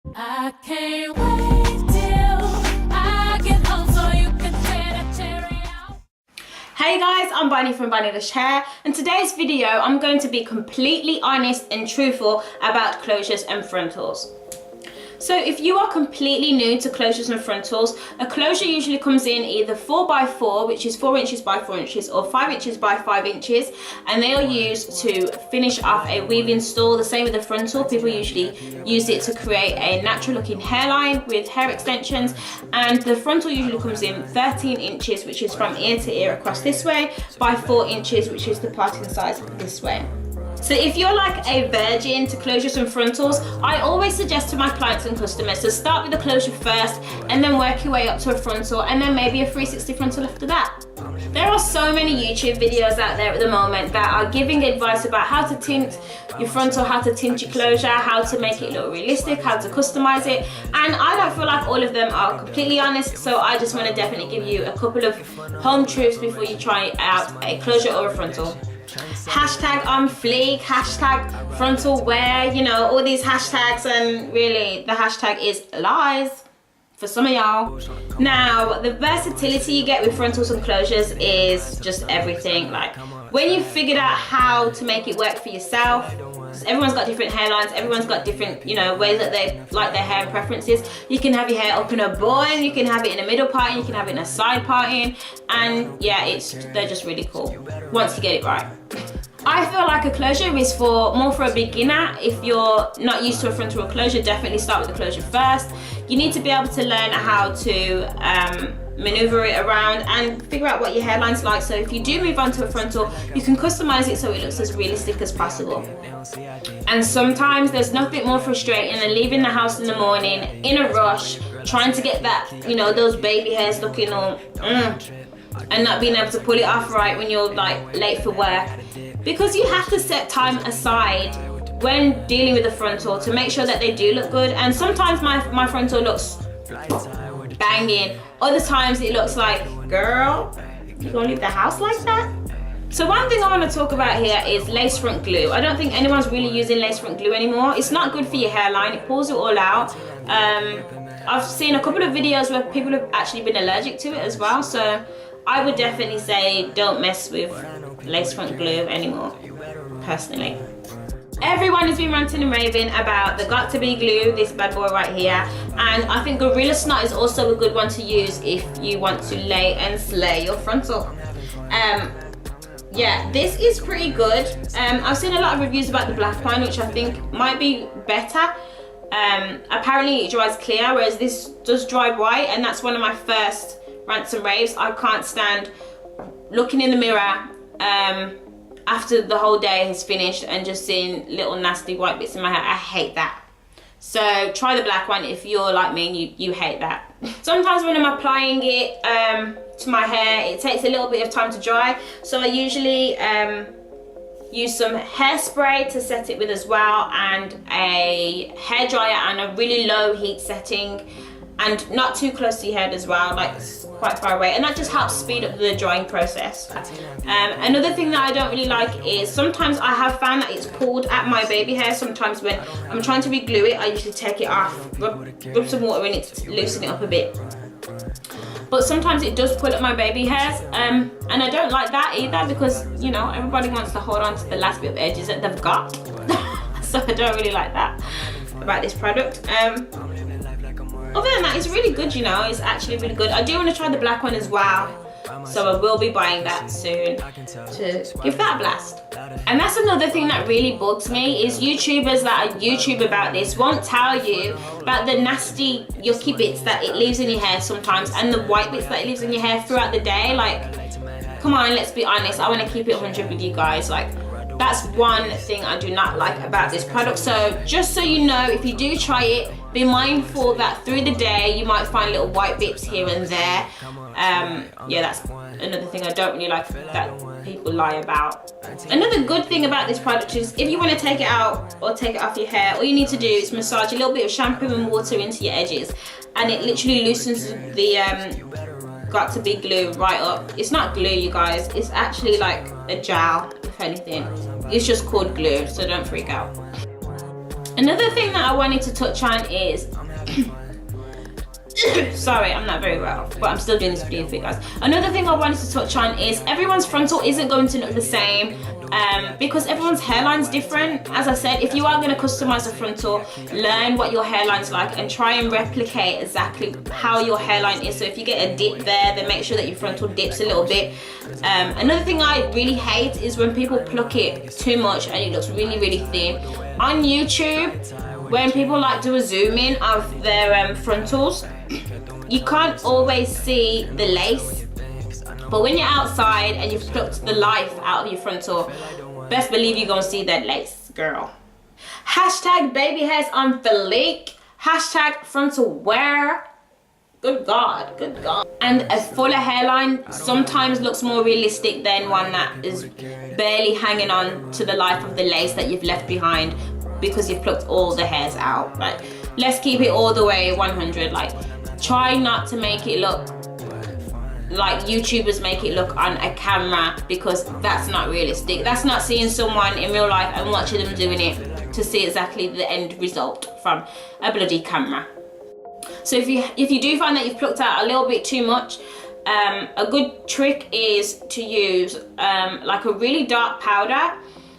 I can't wait till I get home so you can tear that cherry out. Hey guys, I'm Bunny from Lush, and in today's video I'm going to be completely honest and truthful about closures and frontals. So if you are completely new to closures and frontals, a closure usually comes in either 4x4, which is 4 inches by 4 inches, or 5 inches by 5 inches, and they are used to finish off a weave-in stall. The same with the frontal. People usually use it to create a natural looking hairline with hair extensions, and the frontal usually comes in 13 inches, which is from ear to ear across this way, by 4 inches, which is the parting size this way. So if you're like a virgin to closures and frontals, I always suggest to my clients and customers to start with the closure first and then work your way up to a frontal and then maybe a 360 frontal after that. There are so many YouTube videos out there at the moment that are giving advice about how to tint your frontal, how to tint your closure, how to make it look realistic, how to customize it, and I don't feel like all of them are completely honest, so I just want to definitely give you a couple of home truths before you try out a closure or a frontal. Hashtag on fleek, hashtag frontal wear, you know, all these hashtags, and really the hashtag is lies for some of y'all. Now, the versatility you get with frontals and closures is just everything. Like, when you've figured out how to make it work for yourself, everyone's got different hairlines, everyone's got different, you know, ways that they like their hair and preferences. You can have your hair up in a bun, you can have it in a middle parting, you can have it in a side parting, and yeah, they're just really cool once you get it right. I feel like a closure is more for a beginner. If you're not used to a frontal or closure, definitely start with the closure first. You need to be able to learn how to maneuver it around and figure out what your hairline's like, so if you do move on to a frontal, you can customize it so it looks as realistic as possible. And sometimes there's nothing more frustrating than leaving the house in the morning in a rush, trying to get that, you know, those baby hairs looking all and not being able to pull it off right when you're like late for work, because you have to set time aside when dealing with the frontal to make sure that they do look good. And sometimes my frontal looks banging, other times it looks like, girl, you gonna leave the house like that? So one thing I want to talk about here is lace front glue. I don't think anyone's really using lace front glue anymore. It's not good for your hairline, it pulls it all out. I've seen a couple of videos where people have actually been allergic to it as well, so I would definitely say don't mess with lace front glue anymore, personally. Everyone has been ranting and raving about the Got To Be glue, this bad boy right here, and I think Gorilla Snot is also a good one to use if you want to lay and slay your frontal. Yeah, this is pretty good. I've seen a lot of reviews about the black one, which I think might be better. Apparently it dries clear, whereas this does dry white, and that's one of my first rants and raves. I can't stand looking in the mirror after the whole day has finished and just seeing little nasty white bits in my hair. I hate that. So try the black one if you're like me and you hate that. Sometimes when I'm applying it to my hair, it takes a little bit of time to dry, so I usually use some hairspray to set it with as well, and a hairdryer and a really low heat setting, and not too close to your head as well, like quite far away, and that just helps speed up the drying process. Another thing that I don't really like is sometimes I have found that it's pulled at my baby hair. Sometimes when I'm trying to re-glue it, I usually take it off, rub some water in it to loosen it up a bit. But sometimes it does pull at my baby hairs, and I don't like that either, because, you know, everybody wants to hold on to the last bit of edges that they've got. So I don't really like that about this product. Other than that, it's really good, you know, it's actually really good. I do want to try the black one as well, so I will be buying that soon to give that a blast. And that's another thing that really bugs me, is YouTubers that are YouTube about this won't tell you about the nasty yucky bits that it leaves in your hair sometimes, and the white bits that it leaves in your hair throughout the day. Like, come on, let's be honest, I want to keep it 100 with you guys. Like, that's one thing I do not like about this product. So just so you know, if you do try it, be mindful that through the day you might find little white bits here and there. Yeah, that's another thing I don't really like that people lie about. Another good thing about this product is if you want to take it out or take it off your hair, all you need to do is massage a little bit of shampoo and water into your edges, and it literally loosens the Got To Be glue right up. It's not glue, you guys, it's actually like a gel, if anything. It's just called glue, so don't freak out. Another thing that I wanted to touch on is sorry, I'm not very well, but I'm still doing this video for you guys. Another thing I wanted to touch on is everyone's frontal isn't going to look the same because everyone's hairline's different. As I said, if you are going to customize a frontal, learn what your hairline's like and try and replicate exactly how your hairline is. So if you get a dip there, then make sure that your frontal dips a little bit. Another thing I really hate is when people pluck it too much and it looks really, really thin. On YouTube, when people like do a zoom in of their frontals, you can't always see the lace, but when you're outside and you've plucked the life out of your frontal, best believe you're gonna see that lace, girl. Hashtag baby hairs on fleek. Hashtag frontal wear. Good God, good God. And a fuller hairline sometimes looks more realistic than one that is barely hanging on to the life of the lace that you've left behind because you've plucked all the hairs out. Like, let's keep it all the way 100. Like, try not to make it look like YouTubers make it look on a camera, because that's not realistic. That's not seeing someone in real life and watching them doing it to see exactly the end result from a bloody camera. So if you do find that you've plucked out a little bit too much, a good trick is to use like a really dark powder.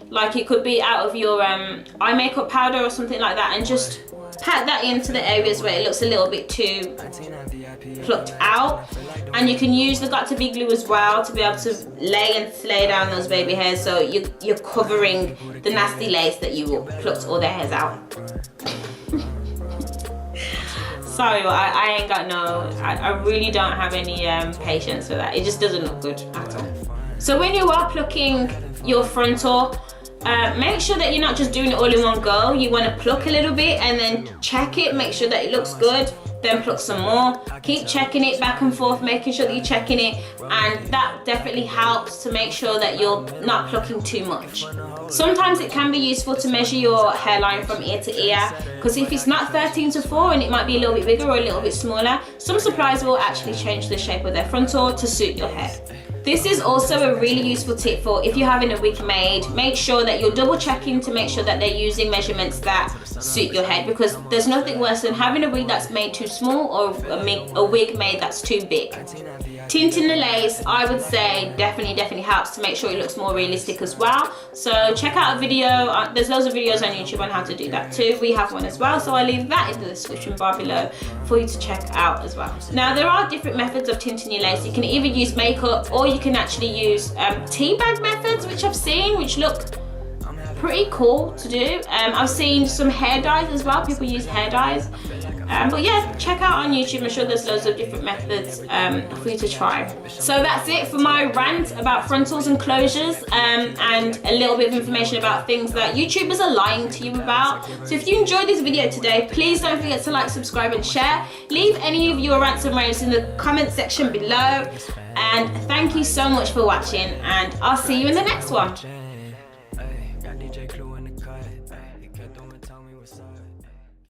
Like, it could be out of your eye makeup powder or something like that, and just pat that into the areas where it looks a little bit too plucked out. And you can use the Got2b glue as well to be able to lay and slay down those baby hairs, so you're covering the nasty lace that you plucked all their hairs out. Sorry, but I ain't got I really don't have any patience for that. It just doesn't look good at all. So when you are plucking your frontal, make sure that you're not just doing it all in one go. You want to pluck a little bit and then check it, make sure that it looks good, then pluck some more. Keep checking it back and forth, making sure that you're checking it, and that definitely helps to make sure that you're not plucking too much. Sometimes it can be useful to measure your hairline from ear to ear, because if it's not 13:4 and it might be a little bit bigger or a little bit smaller, some suppliers will actually change the shape of their frontal to suit your hair. This is also a really useful tip for if you're having a wig made. Make sure that you're double checking to make sure that they're using measurements that suit your head, because there's nothing worse than having a wig that's made too small or a wig made that's too big. Tinting the lace, I would say, definitely helps to make sure it looks more realistic as well. So check out a video. There's loads of videos on YouTube on how to do that too. We have one as well, so I'll leave that in the description bar below for you to check out as well. Now, there are different methods of tinting your lace. You can either use makeup, or you can actually use tea bag methods, which I've seen, which look pretty cool to do. I've seen some hair dyes as well. People use hair dyes. But yeah, check out on YouTube. I'm sure there's loads of different methods for you to try. So that's it for my rant about frontals and closures, and a little bit of information about things that YouTubers are lying to you about. So if you enjoyed this video today, please don't forget to like, subscribe and share. Leave any of your rants and raves in the comment section below. And thank you so much for watching, and I'll see you in the next one.